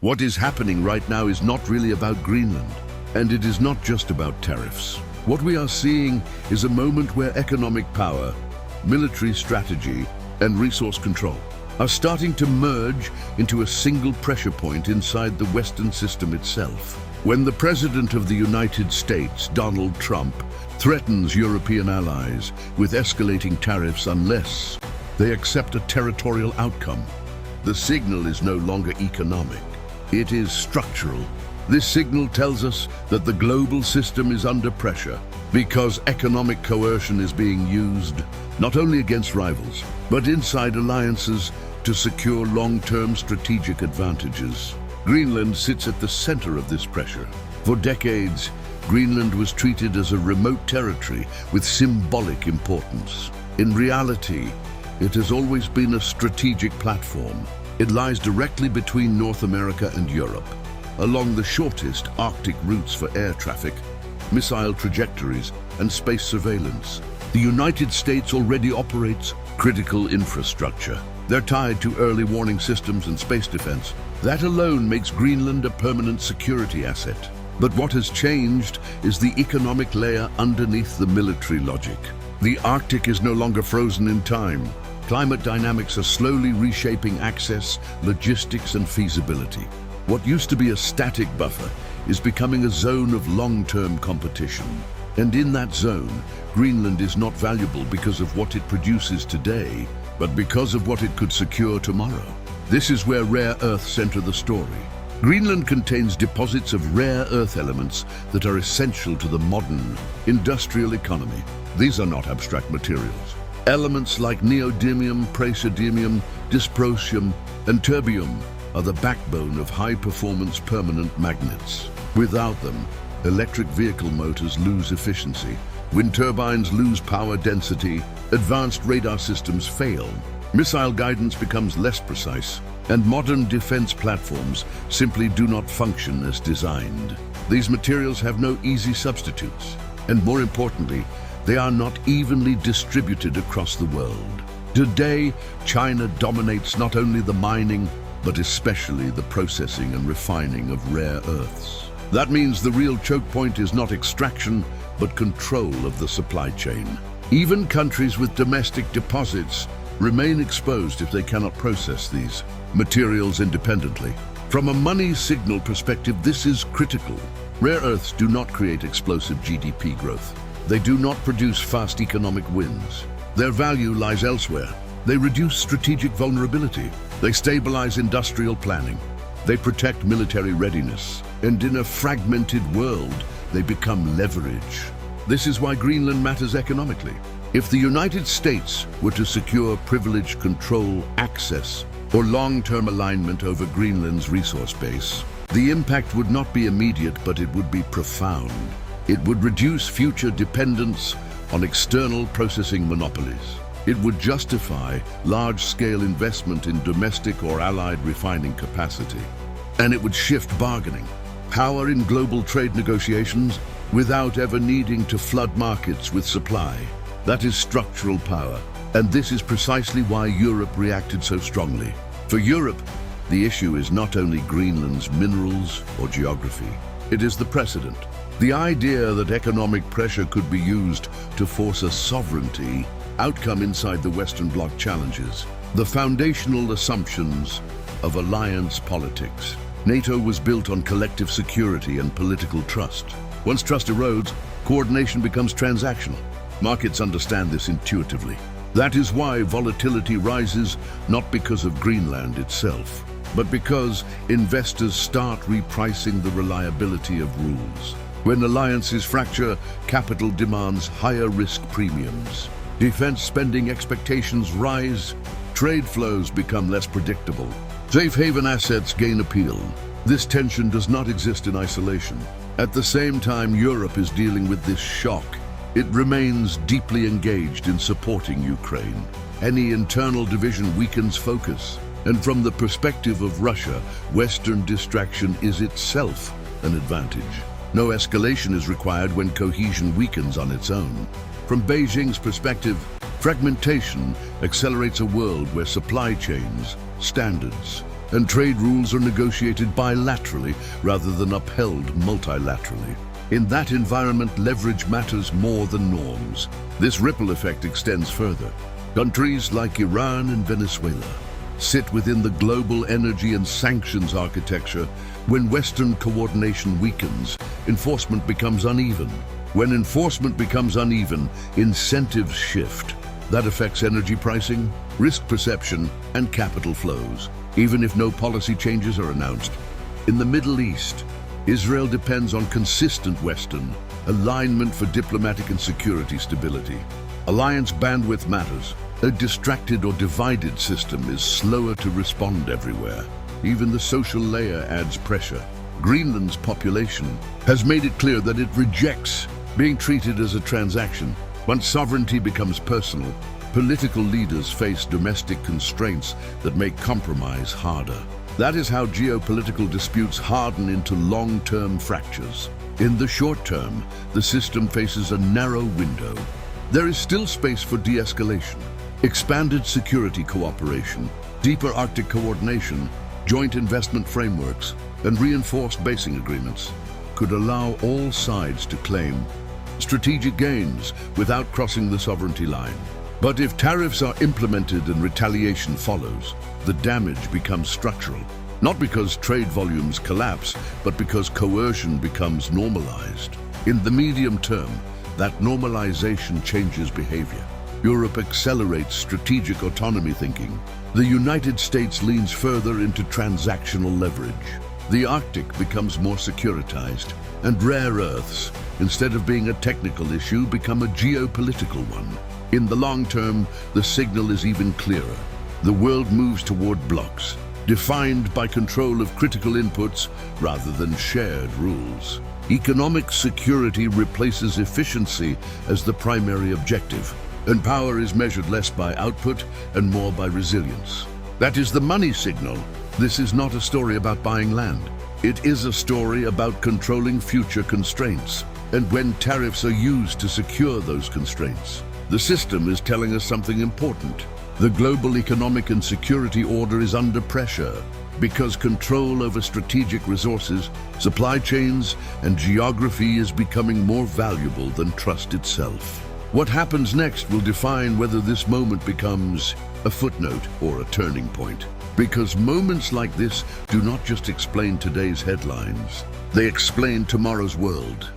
What is happening right now is not really about Greenland, and it is not just about tariffs. What we are seeing is a moment where economic power, military strategy, and resource control are starting to merge into a single pressure point inside the Western system itself. When the President of the United States, Donald Trump, threatens European allies with escalating tariffs unless they accept a territorial outcome, the signal is no longer economic. It is structural. This signal tells us that the global system is under pressure because economic coercion is being used not only against rivals, but inside alliances to secure long-term strategic advantages. Greenland sits at the center of this pressure. For decades, Greenland was treated as a remote territory with symbolic importance. In reality, it has always been a strategic platform. It lies directly between North America and Europe, along the shortest Arctic routes for air traffic, missile trajectories, and space surveillance. The United States already operates critical infrastructure. They're tied to early warning systems and space defense. That alone makes Greenland a permanent security asset. But what has changed is the economic layer underneath the military logic. The Arctic is no longer frozen in time. Climate dynamics are slowly reshaping access, logistics, and feasibility. What used to be a static buffer is becoming a zone of long-term competition. And in that zone, Greenland is not valuable because of what it produces today, but because of what it could secure tomorrow. This is where rare earths enter the story. Greenland contains deposits of rare earth elements that are essential to the modern industrial economy. These are not abstract materials. Elements like neodymium, praseodymium, dysprosium, and terbium are the backbone of high-performance permanent magnets. Without them, electric vehicle motors lose efficiency, wind turbines lose power density, advanced radar systems fail, missile guidance becomes less precise, and modern defense platforms simply do not function as designed. These materials have no easy substitutes, and more importantly, they are not evenly distributed across the world. Today, China dominates not only the mining, but especially the processing and refining of rare earths. That means the real choke point is not extraction, but control of the supply chain. Even countries with domestic deposits remain exposed if they cannot process these materials independently. From a money signal perspective, this is critical. Rare earths do not create explosive GDP growth. They do not produce fast economic wins. Their value lies elsewhere. They reduce strategic vulnerability. They stabilize industrial planning. They protect military readiness. And in a fragmented world, they become leverage. This is why Greenland matters economically. If the United States were to secure privilege, control, access, or long-term alignment over Greenland's resource base, the impact would not be immediate, but it would be profound. It would reduce future dependence on external processing monopolies. It would justify large-scale investment in domestic or allied refining capacity. And it would shift bargaining power in global trade negotiations without ever needing to flood markets with supply. That is structural power. And this is precisely why Europe reacted so strongly. For Europe, the issue is not only Greenland's minerals or geography. It is the precedent. The idea that economic pressure could be used to force a sovereignty outcome inside the Western Bloc challenges the foundational assumptions of alliance politics. NATO was built on collective security and political trust. Once trust erodes, coordination becomes transactional. Markets understand this intuitively. That is why volatility rises, not because of Greenland itself, but because investors start repricing the reliability of rules. When alliances fracture, capital demands higher risk premiums. Defense spending expectations rise, trade flows become less predictable. Safe haven assets gain appeal. This tension does not exist in isolation. At the same time, Europe is dealing with this shock. It remains deeply engaged in supporting Ukraine. Any internal division weakens focus. And from the perspective of Russia, Western distraction is itself an advantage. No escalation is required when cohesion weakens on its own. From Beijing's perspective, fragmentation accelerates a world where supply chains, standards, and trade rules are negotiated bilaterally rather than upheld multilaterally. In that environment, leverage matters more than norms. This ripple effect extends further. Countries like Iran and Venezuela sit within the global energy and sanctions architecture. When Western coordination weakens, enforcement becomes uneven. When enforcement becomes uneven, incentives shift. That affects energy pricing, risk perception, and capital flows, even if no policy changes are announced. In the Middle East, Israel depends on consistent Western alignment for diplomatic and security stability. Alliance bandwidth matters. A distracted or divided system is slower to respond everywhere. Even the social layer adds pressure. Greenland's population has made it clear that it rejects being treated as a transaction. Once sovereignty becomes personal, political leaders face domestic constraints that make compromise harder. That is how geopolitical disputes harden into long-term fractures. In the short term, the system faces a narrow window. There is still space for de-escalation, expanded security cooperation, deeper Arctic coordination, joint investment frameworks, and reinforced basing agreements could allow all sides to claim strategic gains without crossing the sovereignty line. But if tariffs are implemented and retaliation follows, the damage becomes structural. Not because trade volumes collapse, but because coercion becomes normalized. In the medium term, that normalization changes behavior. Europe accelerates strategic autonomy thinking. The United States leans further into transactional leverage. The Arctic becomes more securitized, and rare earths, instead of being a technical issue, become a geopolitical one. In the long term, the signal is even clearer. The world moves toward blocks, defined by control of critical inputs rather than shared rules. Economic security replaces efficiency as the primary objective, and power is measured less by output and more by resilience. That is the money signal. This is not a story about buying land. It is a story about controlling future constraints, and when tariffs are used to secure those constraints. The system is telling us something important. The global economic and security order is under pressure because control over strategic resources, supply chains, and geography is becoming more valuable than trust itself. What happens next will define whether this moment becomes a footnote or a turning point. Because moments like this do not just explain today's headlines, they explain tomorrow's world.